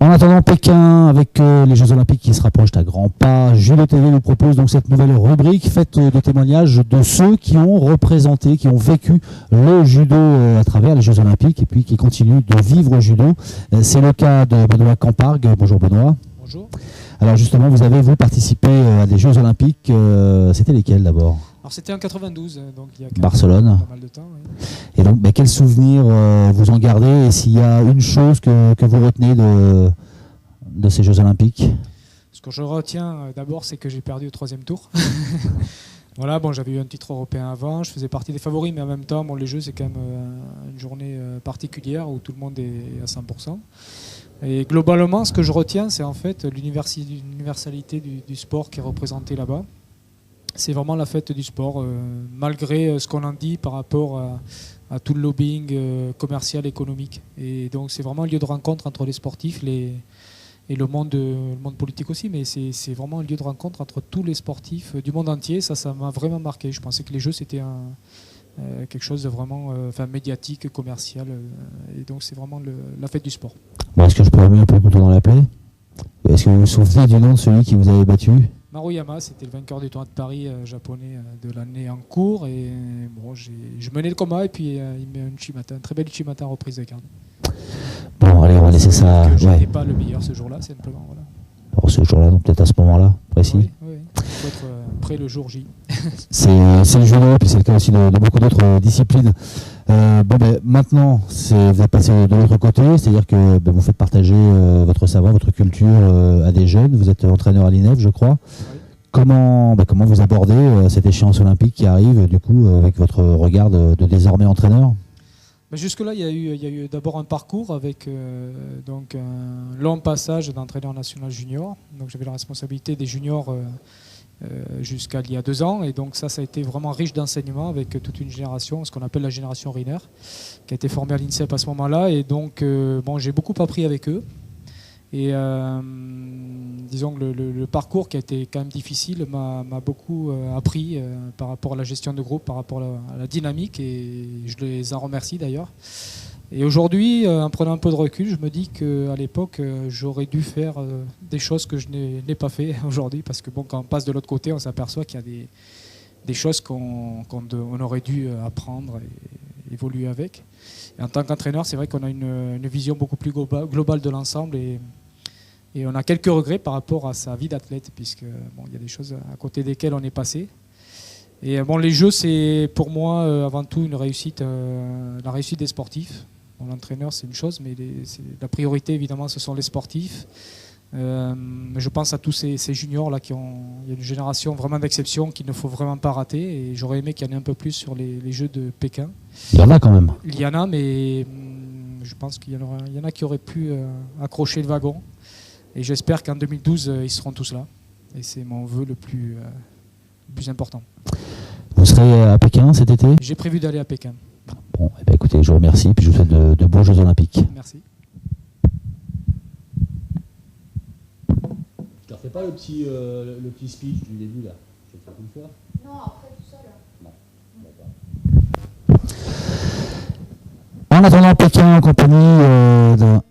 En attendant Pékin, avec les Jeux Olympiques qui se rapprochent à grands pas, Judo TV nous propose donc cette nouvelle rubrique faite de témoignages de ceux qui ont représenté, qui ont vécu le judo à travers les Jeux Olympiques et puis qui continuent de vivre au judo. C'est le cas de Benoît Campargue. Bonjour Benoît. Bonjour. Alors justement, vous participé à des Jeux Olympiques. C'était lesquels d'abord? Alors c'était en 92, donc il y a Barcelone. Pas mal de temps. Oui. Et donc, quels souvenirs vous en gardez? Et s'il y a une chose que vous retenez de ces Jeux Olympiques? Ce que je retiens d'abord, c'est que j'ai perdu au 3e tour. Voilà, bon, j'avais eu un titre européen avant, je faisais partie des favoris, mais en même temps, bon, les Jeux, c'est quand même une journée particulière où tout le monde est à 100%. Et globalement, ce que je retiens, c'est en fait l'universalité du sport qui est représentée là-bas. C'est vraiment la fête du sport, malgré ce qu'on en dit par rapport à tout le lobbying commercial, économique. Et donc c'est vraiment un lieu de rencontre entre les sportifs et le monde politique aussi, mais c'est vraiment un lieu de rencontre entre tous les sportifs du monde entier. Ça m'a vraiment marqué. Je pensais que les Jeux, c'était quelque chose de vraiment médiatique, commercial. Et donc c'est vraiment la fête du sport. Bon, est-ce que je peux remettre un peu le couteau dans la plaie? Est-ce que vous vous souvenez du nom de celui qui vous avait battu? Maruyama, c'était le vainqueur du tournoi de Paris japonais de l'année en cours. Et bon, je menais le combat et puis il met un très bel Uchimata en reprise de garde. Bon, allez, on va laisser ça. Je n'étais pas le meilleur ce jour-là, simplement. Voilà. Alors, ce jour-là, donc peut-être à ce moment-là, précis. Oui. Il faut être prêt le jour J. C'est le judo, puis c'est le cas aussi de beaucoup d'autres disciplines. Maintenant, vous êtes passé de l'autre côté, c'est-à-dire que vous faites partager votre savoir, votre culture à des jeunes. Vous êtes entraîneur à l'INEF, je crois. Oui. Comment vous abordez cette échéance olympique qui arrive, du coup, avec votre regard de désormais entraîneur? Jusque-là, il y a eu d'abord un parcours avec donc un long passage d'entraîneur national junior. Donc j'avais la responsabilité des juniors jusqu'à il y a 2 ans. Et donc ça a été vraiment riche d'enseignements avec toute une génération, ce qu'on appelle la génération Riner, qui a été formée à l'INSEP à ce moment-là. Et donc j'ai beaucoup appris avec eux. Et disons que le parcours qui a été quand même difficile m'a beaucoup appris par rapport à la gestion de groupe, par rapport à la dynamique, et je les en remercie d'ailleurs. Et aujourd'hui, en prenant un peu de recul, je me dis qu'à l'époque, j'aurais dû faire des choses que je n'ai pas fait aujourd'hui, parce que bon, quand on passe de l'autre côté, on s'aperçoit qu'il y a des choses qu'on aurait dû apprendre et évoluer avec. Et en tant qu'entraîneur, c'est vrai qu'on a une vision beaucoup plus globale de l'ensemble, et on a quelques regrets par rapport à sa vie d'athlète, puisque il y a des choses à côté desquelles on est passé. Et les Jeux, c'est pour moi avant tout une réussite, la réussite des sportifs. L'entraîneur, c'est une chose, mais la priorité, évidemment, ce sont les sportifs. Je pense à tous ces juniors là il y a une génération vraiment d'exception qu'il ne faut vraiment pas rater, et j'aurais aimé qu'il y en ait un peu plus sur les Jeux de Pékin. Il y en a quand même. Il y en a, mais je pense qu'il y en a qui auraient pu accrocher le wagon. Et j'espère qu'en 2012, ils seront tous là. Et c'est mon vœu le plus important. Vous serez à Pékin cet été? J'ai prévu d'aller à Pékin. Bon, écoutez, je vous remercie, puis je vous souhaite de bons Jeux Olympiques. Merci. Je ne refais pas le petit speech du début là. Je le fais une fois. Non, après tout seul. Non. En attendant Pékin en compagnie d'un